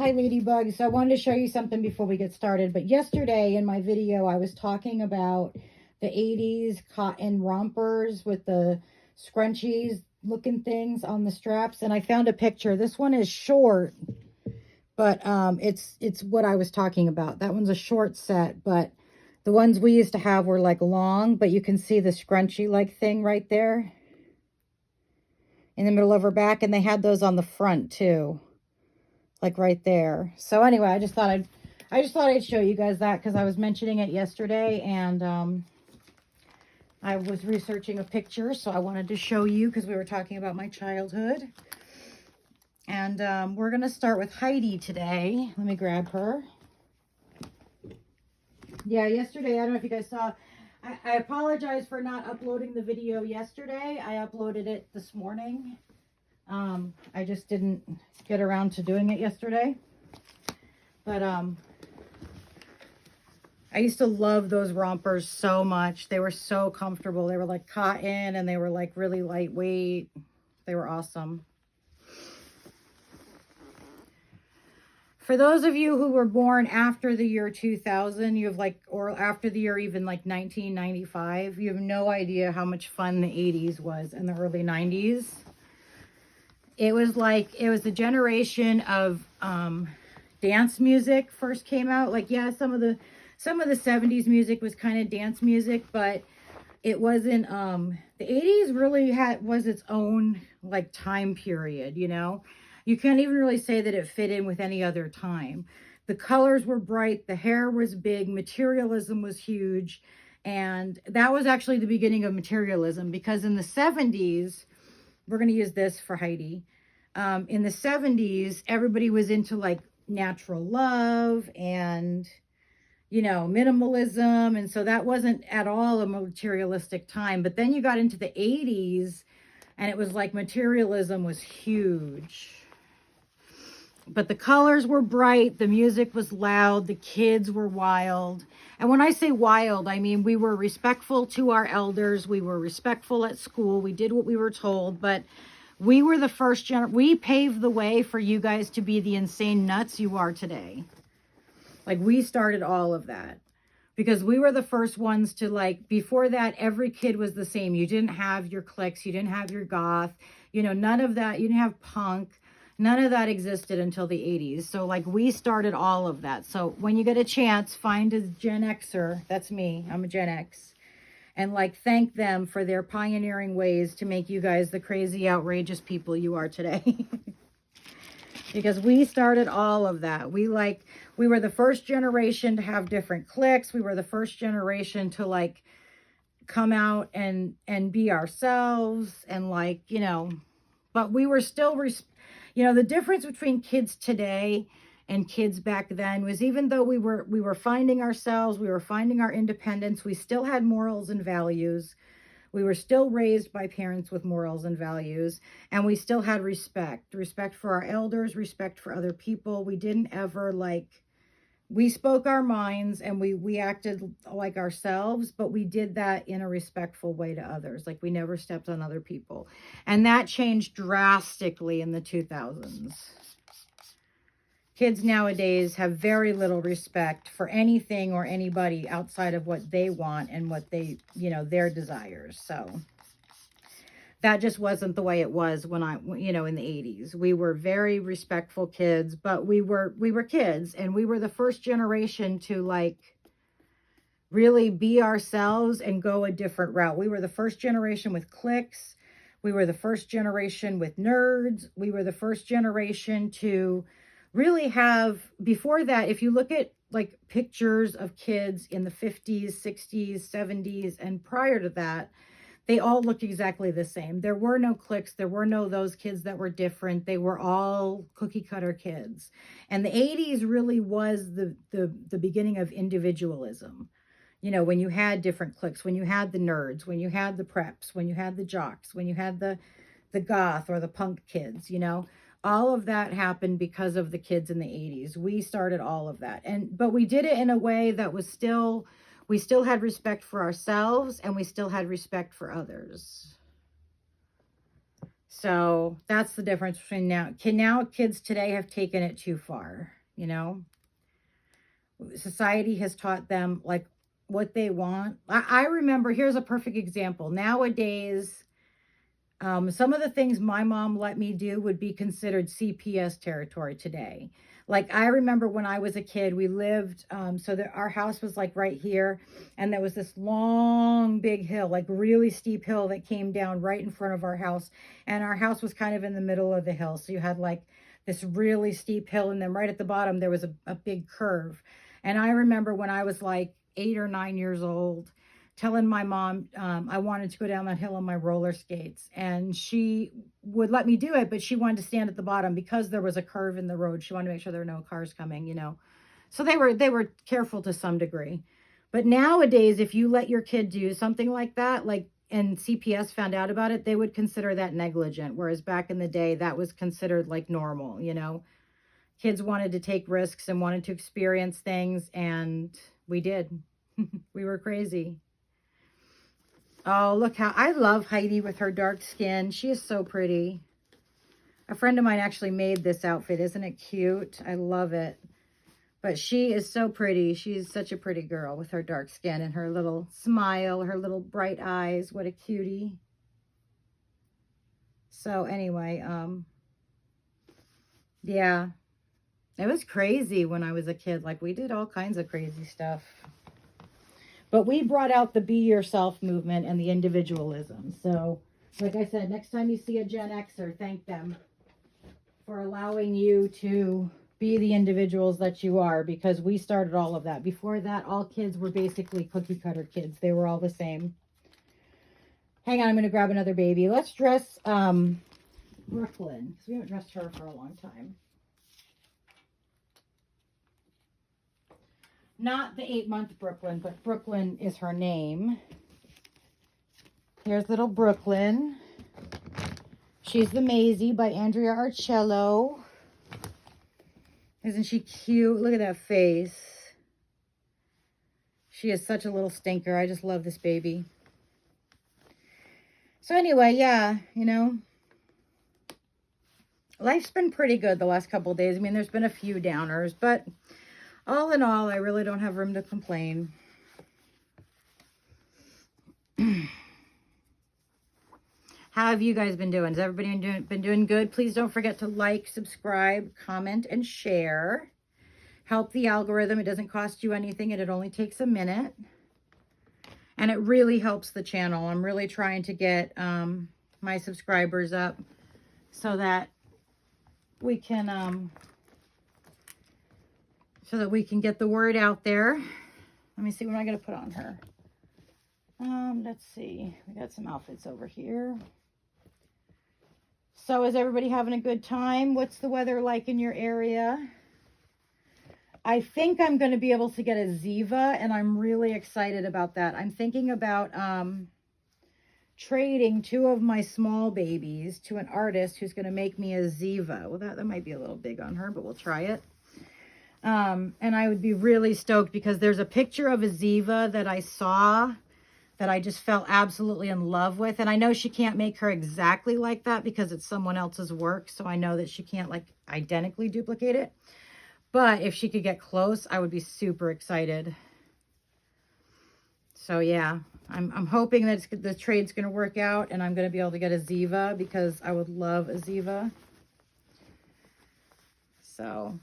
Hi Ladybugs. So I wanted to show you something before we get started. But yesterday in my video, I was talking about the 80s cotton rompers with the scrunchies looking things on the straps. And I found a picture. This one is short, but it's what I was talking about. That one's a short set, but the ones we used to have were like long, but you can see the scrunchy like thing right there in the middle of her back. And they had those on the front too, like right there. So anyway, I just thought I'd show you guys that because I was mentioning it yesterday, and I was researching a picture, so I wanted to show you because we were talking about my childhood. And we're gonna start with Heidi today. Let me grab her. Yeah, yesterday, I don't know if you guys saw, I apologize for not uploading the video yesterday. I uploaded it this morning. I just didn't get around to doing it yesterday. But I used to love those rompers so much. They were so comfortable. They were like cotton and they were like really lightweight. They were awesome. For those of you who were born after the year 2000, you have like, or after the year even like 1995, you have no idea how much fun the 80s was and the early 90s. It was the generation of dance music first came out. Like, yeah, some of the 70s music was kind of dance music, but it wasn't, the 80s really was its own like time period, you know? You can't even really say that it fit in with any other time. The colors were bright, the hair was big, materialism was huge, and that was actually the beginning of materialism, because in the 70s, we're going to use this for Heidi. In the 70s, everybody was into like natural love and, you know, minimalism. And so that wasn't at all a materialistic time. But then you got into the 80s and it was like materialism was huge. But the colors were bright, the music was loud, the kids were wild. And when I say wild, I mean we were respectful to our elders, we were respectful at school, we did what we were told, but we were the first we paved the way for you guys to be the insane nuts you are today. Like, we started all of that. Because we were the first ones to, like, before that, every kid was the same. You didn't have your cliques, you didn't have your goth, you know, none of that. You didn't have punk. None of that existed until the 80s. So, like, we started all of that. So when you get a chance, find a Gen Xer. That's me. I'm a Gen X. And, like, thank them for their pioneering ways to make you guys the crazy, outrageous people you are today. Because we started all of that. We were the first generation to have different cliques. We were the first generation to, like, come out and be ourselves. And, like, you know, but we were still, you know, the difference between kids today and kids back then was, even though we were finding ourselves, we were finding our independence, we still had morals and values. We were still raised by parents with morals and values, and we still had respect for our elders, respect for other people. We didn't ever, like, we spoke our minds and we acted like ourselves, but we did that in a respectful way to others. Like, we never stepped on other people. And that changed drastically in the 2000s. Kids nowadays have very little respect for anything or anybody outside of what they want and what they, you know, their desires. So that just wasn't the way it was when you know, in the 80s. We were very respectful kids, but we were kids, and we were the first generation to, like, really be ourselves and go a different route. We were the first generation with cliques. We were the first generation with nerds. We were the first generation to really have, before that, if you look at, like, pictures of kids in the 50s, 60s, 70s, and prior to that, they all looked exactly the same. There were no cliques. There were no those kids that were different. They were all cookie cutter kids. And the 80s really was the beginning of individualism. You know, when you had different cliques, when you had the nerds, when you had the preps, when you had the jocks, when you had the goth or the punk kids, you know, all of that happened because of the kids in the 80s. We started all of that. But we did it in a way that was still, we still had respect for ourselves and we still had respect for others. So that's the difference between now kids today have taken it too far, you know. Society has taught them like what they want. I remember, here's a perfect example. Nowadays, some of the things my mom let me do would be considered CPS territory today. Like I remember when I was a kid, we lived, so that our house was like right here, and there was this long, big hill, like really steep hill that came down right in front of our house, and our house was kind of in the middle of the hill. So you had like this really steep hill, and then right at the bottom there was a big curve. And I remember when I was like 8 or 9 years old, telling my mom I wanted to go down that hill on my roller skates, and she would let me do it, but she wanted to stand at the bottom because there was a curve in the road. She wanted to make sure there were no cars coming, you know. So they were careful to some degree. But nowadays, if you let your kid do something like that, like, and CPS found out about it, they would consider that negligent, whereas back in the day that was considered like normal, you know. Kids wanted to take risks and wanted to experience things, and we did. We were crazy. Oh, look how, I love Heidi with her dark skin. She is so pretty. A friend of mine actually made this outfit. Isn't it cute? I love it. But she is so pretty. She's such a pretty girl with her dark skin and her little smile, her little bright eyes. What a cutie. So anyway, yeah. It was crazy when I was a kid. Like, we did all kinds of crazy stuff. But we brought out the be yourself movement and the individualism. So, like I said, next time you see a Gen Xer, thank them for allowing you to be the individuals that you are, because we started all of that. Before that, all kids were basically cookie cutter kids. They were all the same. Hang on, I'm going to grab another baby. Let's dress Brooklyn, because we haven't dressed her for a long time. Not the 8-month Brooklyn, but Brooklyn is her name. Here's little Brooklyn. She's the Maisie by Andrea Arcello. Isn't she cute? Look at that face. She is such a little stinker. I just love this baby. So anyway, yeah, you know, life's been pretty good the last couple of days. I mean, there's been a few downers, but all in all, I really don't have room to complain. How have you guys been doing? Has everybody been doing good? Please don't forget to like, subscribe, comment, and share. Help the algorithm. It doesn't cost you anything, and it only takes a minute. And it really helps the channel. I'm really trying to get my subscribers up so that we can get the word out there. Let me see, what am I going to put on her? Let's see. We got some outfits over here. So is everybody having a good time? What's the weather like in your area? I think I'm going to be able to get a Ziva, and I'm really excited about that. I'm thinking about trading 2 of my small babies to an artist who's going to make me a Ziva. Well, that might be a little big on her, but we'll try it. And I would be really stoked because there's a picture of a Ziva that I saw that I just fell absolutely in love with. And I know she can't make her exactly like that because it's someone else's work. So I know that she can't like identically duplicate it. But if she could get close, I would be super excited. So yeah, I'm hoping that the trade's going to work out and I'm going to be able to get a Ziva because I would love a Ziva. So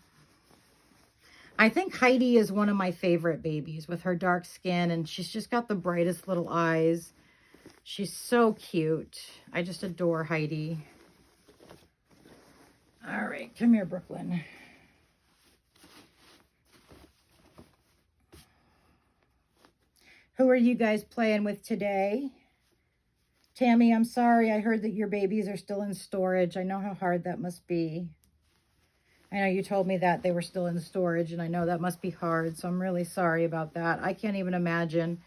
I think Heidi is one of my favorite babies with her dark skin, and she's just got the brightest little eyes. She's so cute. I just adore Heidi. All right, come here, Brooklyn. Who are you guys playing with today? Tammy, I'm sorry. I heard that your babies are still in storage. I know how hard that must be. I know you told me that they were still in storage, and I know that must be hard, so I'm really sorry about that. I can't even imagine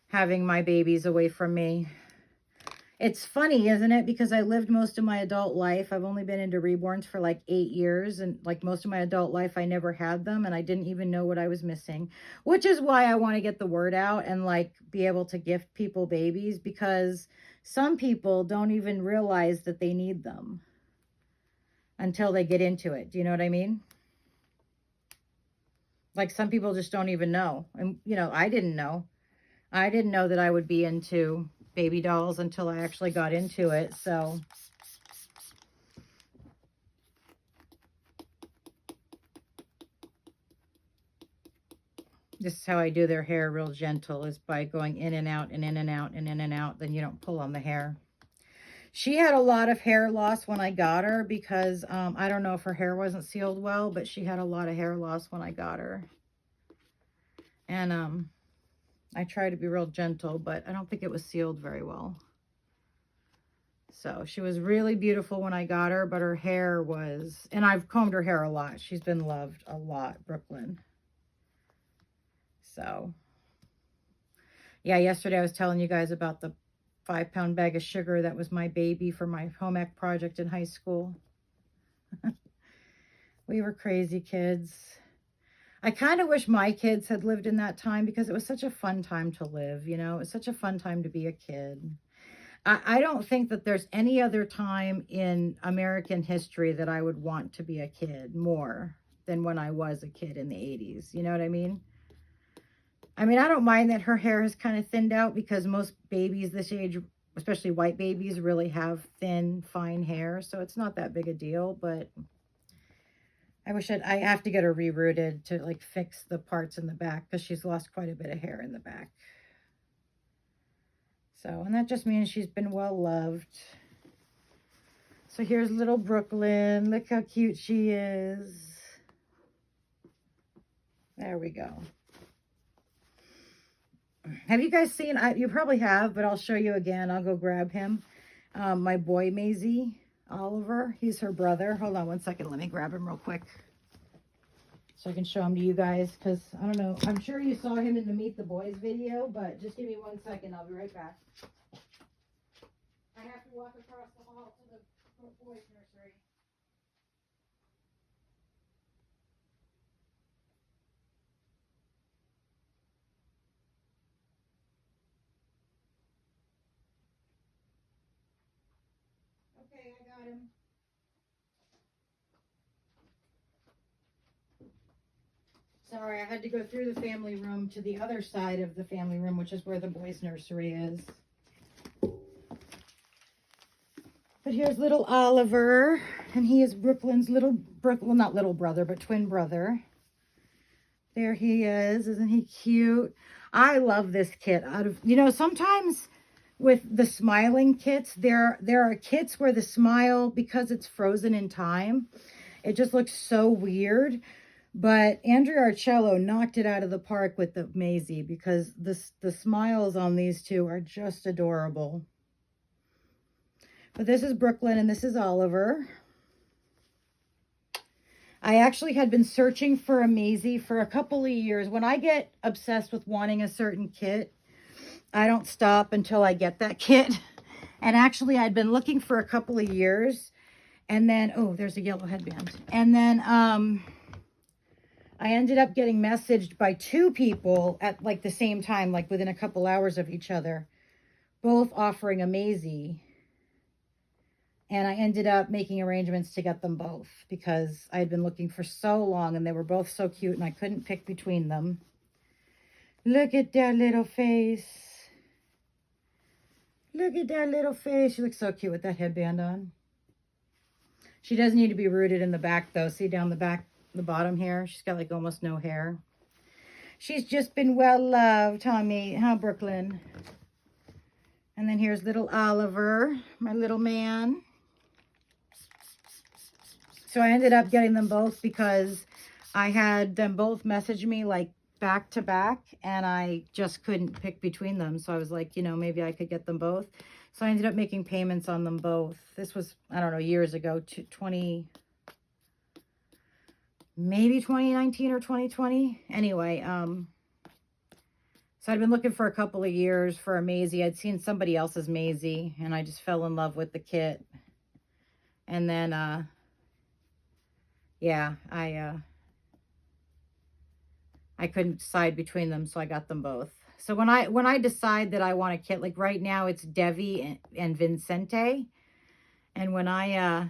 having my babies away from me. It's funny, isn't it? Because I lived most of my adult life. I've only been into reborns for like 8 years. And like most of my adult life, I never had them. And I didn't even know what I was missing. Which is why I want to get the word out and like be able to gift people babies. Because some people don't even realize that they need them until they get into it. Do you know what I mean? Like some people just don't even know. And, you know, I didn't know. I didn't know that I would be into baby dolls until I actually got into it. So this is how I do their hair real gentle, is by going in and out and in and out and in and out. Then you don't pull on the hair. She had a lot of hair loss when I got her because I don't know if her hair wasn't sealed well, but she had a lot of hair loss when I got her. And I try to be real gentle, but I don't think it was sealed very well. So she was really beautiful when I got her, but her hair was, and I've combed her hair a lot. She's been loved a lot, Brooklyn. So, yeah, yesterday I was telling you guys about the 5-pound bag of sugar that was my baby for my home ec project in high school. We were crazy kids. I kind of wish my kids had lived in that time because it was such a fun time to live, you know? It was such a fun time to be a kid. I don't think that there's any other time in American history that I would want to be a kid more than when I was a kid in the 80s. You know what I mean? I mean, I don't mind that her hair has kind of thinned out because most babies this age, especially white babies, really have thin, fine hair. So it's not that big a deal, but I wish I have to get her rerooted to like fix the parts in the back because she's lost quite a bit of hair in the back. So, and that just means she's been well loved. So here's little Brooklyn. Look how cute she is. There we go. Have you guys seen, you probably have, but I'll show you again. I'll go grab him. My boy, Maisie, Oliver, he's her brother. Hold on one second. Let me grab him real quick so I can show him to you guys because I don't know. I'm sure you saw him in the Meet the Boys video, but just give me 1 second. I'll be right back. I have to walk across the hall to the boys' nursery. Okay, I got him. Sorry, I had to go through the family room to the other side of the family room, which is where the boys' nursery is. But here's little Oliver, and he is Brooklyn's well, not little brother, but twin brother. There he is. Isn't he cute? I love this kit. You know, sometimes with the smiling kits, there are kits where the smile, because it's frozen in time, it just looks so weird. But Andrea Arcello knocked it out of the park with the Maisie because the smiles on these two are just adorable. But this is Brooklyn and this is Oliver. I actually had been searching for a Maisie for a couple of years. When I get obsessed with wanting a certain kit, I don't stop until I get that kit. And actually, I'd been looking for a couple of years. And then, oh, there's a yellow headband. And then I ended up getting messaged by 2 people at like the same time, like within a couple hours of each other, both offering a Maisie. And I ended up making arrangements to get them both because I had been looking for so long and they were both so cute and I couldn't pick between them. Look at that little face. Look at that little face. She looks so cute with that headband on. She does need to be rooted in the back though. See down the back, the bottom here? She's got like almost no hair. She's just been well loved, huh, Brooklyn? And then here's little Oliver, my little man. So I ended up getting them both because I had them both message me like back to back and I just couldn't pick between them. So I was like, you know, maybe I could get them both. So I ended up making payments on them both. This was, I don't know, years ago, maybe 2019 or 2020. Anyway, So I'd been looking for a couple of years for a Maisie. I'd seen somebody else's Maisie, and I just fell in love with the kit. And then, yeah, I couldn't decide between them, so I got them both. So when I decide that I want a kit, like right now it's Devi and Vincente. And when I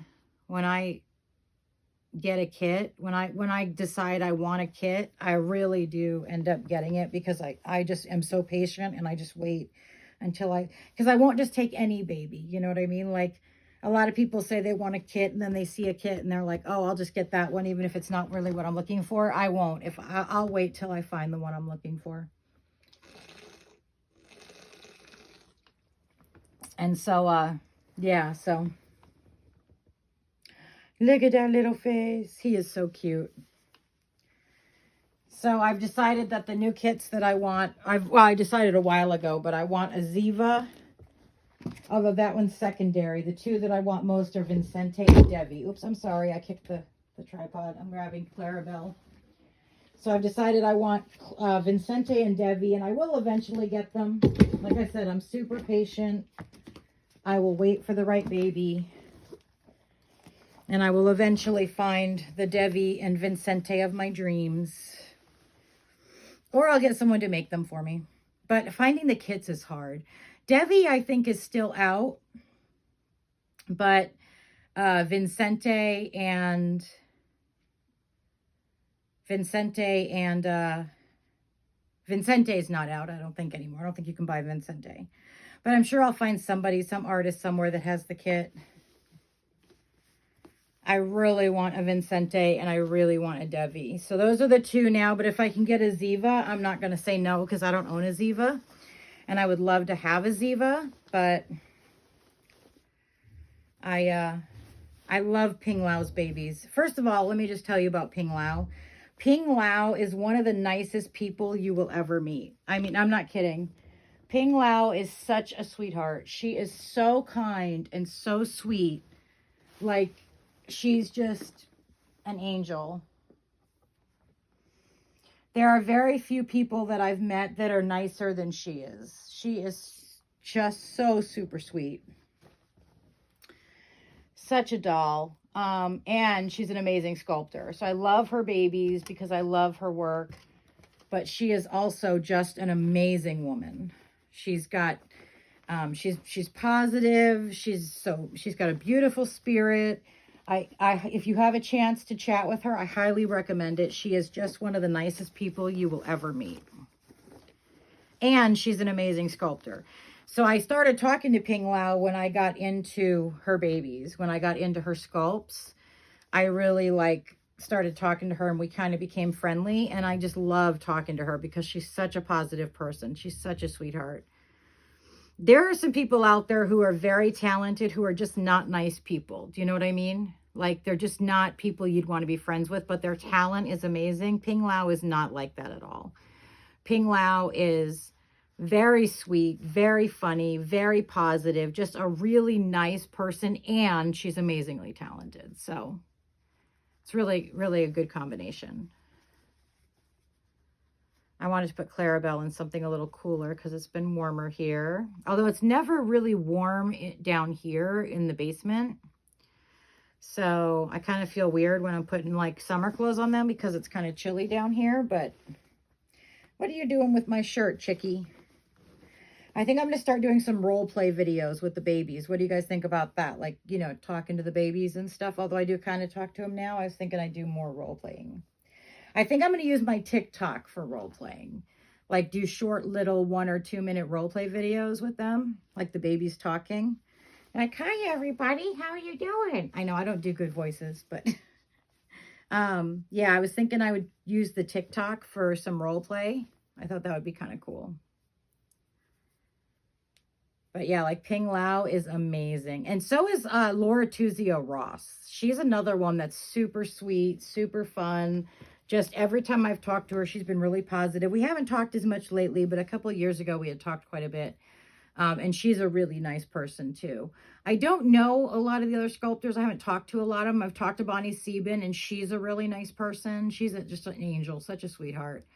get a kit, when I decide I want a kit, I really do end up getting it, because I just am so patient, and I just wait until because I won't just take any baby, you know what I mean? Like, a lot of people say they want a kit, and then they see a kit and they're like, oh, I'll just get that one, even if it's not really what I'm looking for. I won't. I'll wait till I find the one I'm looking for. And so, yeah, so look at that little face. He is so cute. So I've decided that the new kits that I want, I decided a while ago, but I want a Ziva, although that one's secondary. The two that I want most are Vincente and Devi. Oops, I'm sorry, I kicked the tripod. I'm grabbing Clarabelle. So I've decided I want Vincente and Devi, and I will eventually get them. Like I said, I'm super patient. I will wait for the right baby. And I will eventually find the Devi and Vincente of my dreams. Or I'll get someone to make them for me. But finding the kits is hard. Devi, I think, is still out. But Vincente is not out, I don't think, anymore. I don't think you can buy Vincente. But I'm sure I'll find somebody, some artist somewhere that has the kit. I really want a Vincente, and I really want a Devi. So those are the two now. But if I can get a Ziva, I'm not going to say no, because I don't own a Ziva. And I would love to have a Ziva. But I love Ping Lao's babies. First of all, let me just tell you about Ping Lao. Ping Lao is one of the nicest people you will ever meet. I mean, I'm not kidding. Ping Lao is such a sweetheart. She is so kind and so sweet. Like, she's just an angel. There are very few people that I've met that are nicer than she is. She is just so super sweet. Such a doll. And she's an amazing sculptor. So I love her babies because I love her work. But she is also just an amazing woman. She's got, she's positive. She's got a beautiful spirit. If you have a chance to chat with her, I highly recommend it. She is just one of the nicest people you will ever meet. And she's an amazing sculptor. So I started talking to Ping Lao when I got into her babies, when I got into her sculpts. I really started talking to her, and we kind of became friendly. And I just love talking to her because she's such a positive person. She's such a sweetheart. There are some people out there who are very talented, who are just not nice people. Do you know what I mean? Like, they're just not people you'd want to be friends with, but their talent is amazing. Ping Lao is not like that at all. Ping Lao is very sweet, very funny, very positive, just a really nice person, and she's amazingly talented. So it's really, really a good combination. I wanted to put Clarabelle in something a little cooler because it's been warmer here. Although it's never really warm down here in the basement. So I kind of feel weird when I'm putting like summer clothes on them because it's kind of chilly down here. But what are you doing with my shirt, Chickie? I think I'm going to start doing some role play videos with the babies. What do you guys think about that? Like, you know, talking to the babies and stuff. Although I do kind of talk to them now. I was thinking I'd do more role playing. I think I'm going to use my TikTok for role playing. Like, do short little 1 or 2 minute role play videos with them. Like the babies talking. Like, hi everybody, how are you doing? I know I don't do good voices, but yeah, I was thinking I would use the TikTok for some role play. I thought that would be kind of cool. But yeah, like Ping Lao is amazing. And so is Laura Tuzio Ross. She's another one that's super sweet, super fun. Just every time I've talked to her, she's been really positive. We haven't talked as much lately, but a couple of years ago, we had talked quite a bit. And she's a really nice person too. I don't know a lot of the other sculptors. I haven't talked to a lot of them. I've talked to Bonnie Sieben, and she's a really nice person. She's just an angel, such a sweetheart.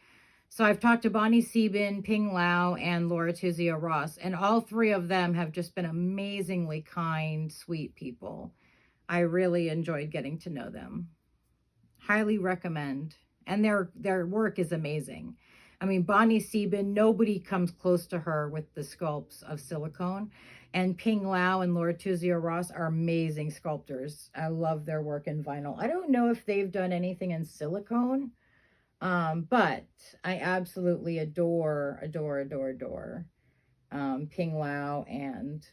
So I've talked to Bonnie Sieben, Ping Lau, and Laura Tuzio Ross, and all three of them have just been amazingly kind, sweet people. I really enjoyed getting to know them. Highly recommend. And their work is amazing. I mean, Bonnie Sieben, nobody comes close to her with the sculpts of silicone. And Ping Lau and Laura Tuzio Ross are amazing sculptors. I love their work in vinyl. I don't know if they've done anything in silicone, but I absolutely adore Ping Lau and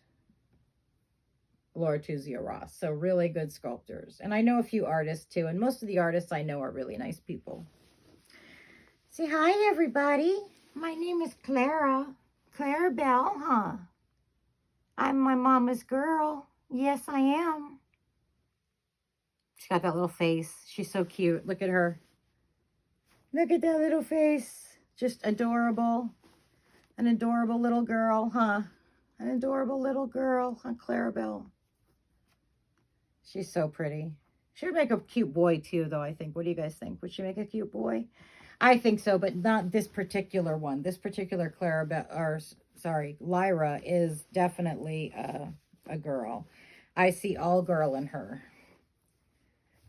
Laura Tuzio Ross. So really good sculptors. And I know a few artists too. And most of the artists I know are really nice people. Say hi, everybody. My name is Clara. Clara Bell, huh? I'm my mama's girl. Yes, I am. She's got that little face. She's so cute. Look at her. Look at that little face. Just adorable. An adorable little girl, huh? An adorable little girl, huh, Clarabelle? She's so pretty. She would make a cute boy too, though, I think. What do you guys think? Would she make a cute boy? I think so, but not this particular one. This particular Lyra is definitely a girl. I see all girl in her.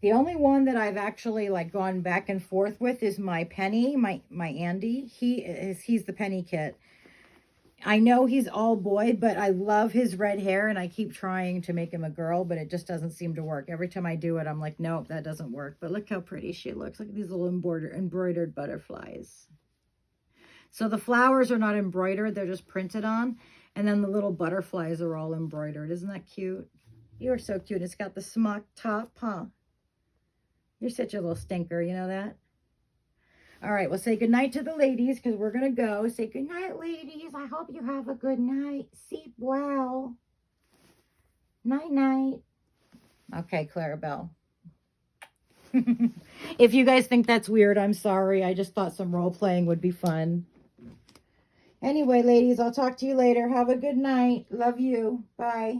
The only one that I've actually like gone back and forth with is my Penny, my Andy. He's the Penny kit. I know he's all boy, but I love his red hair, and I keep trying to make him a girl, but it just doesn't seem to work. Every time I do it, I'm like, nope, that doesn't work. But look how pretty she looks. Look at these little embroidered butterflies. So the flowers are not embroidered. They're just printed on. And then the little butterflies are all embroidered. Isn't that cute? You're so cute. It's got the smock top, huh? You're such a little stinker. You know that? All right, well, say goodnight to the ladies because we're going to go. Say goodnight, ladies. I hope you have a good night. Sleep well. Night-night. Okay, Clarabelle. If you guys think that's weird, I'm sorry. I just thought some role-playing would be fun. Anyway, ladies, I'll talk to you later. Have a good night. Love you. Bye.